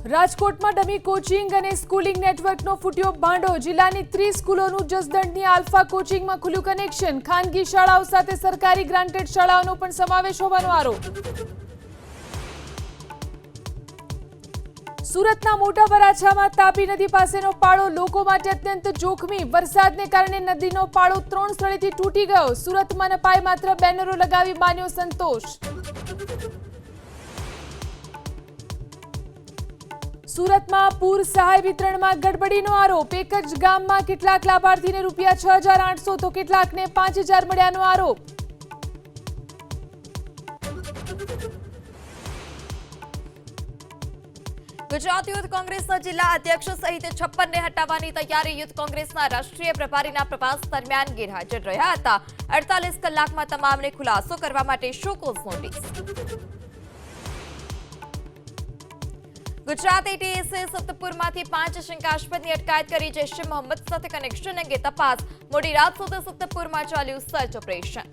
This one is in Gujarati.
રાજકોટમાં ડમી કોચિંગ અને સ્કૂલિંગ નેટવર્કનો ફૂટ્યો ભાંડો। જિલ્લાની 30 સ્કૂલોનું જસદણની આલ્ફા કોચિંગમાં ખુલ્યું કનેક્શન। ખાનગી શાળાઓ સાથે સરકારી ગ્રાન્ટેડ શાળાઓનો પણ સમાવેશ હોવાનો આરોપ। સુરતના મોટા વરાછામાં તાપી નદી પાસેનો પાળો લોકો માટે અત્યંત જોખમી। વરસાદને કારણે નદીનો પાળો 3 સ્થળેથી તૂટી ગયો। સુરત મનપાએ માત્ર બેનરો લગાવી માન્યો સંતોષ। સુરતમાં પૂર સહાય વિતરણમાં ગડબડીનો આરોપ। એક જ ગામમાં કેટલાક લાભાર્થીને રૂપિયા 6,800 તો કેટલાકને 5,000 મળ્યાનો આરોપ। ગુજરાત યુથ કોંગ્રેસના જિલ્લા અધ્યક્ષ સહિત 56 ને હટાવવાની તૈયારી। યુથ કોંગ્રેસના રાષ્ટ્રીય પ્રભારીના પ્રવાસ દરમિયાન ગેરહાજર રહ્યા હતા। 48 કલાકમાં તમામને ખુલાસો કરવા માટે શોકોઝ નોટિસ। ગુજરાત એટીએસે સત્તપુરમાંથી 5 શંકાસ્પદની અટકાયત કરી। જૈશ એ મોહમ્મદ સાથે કનેક્શન અંગે તપાસ। મોડી રાત સુધી સત્તપુરમાં ચાલ્યું સર્ચ ઓપરેશન।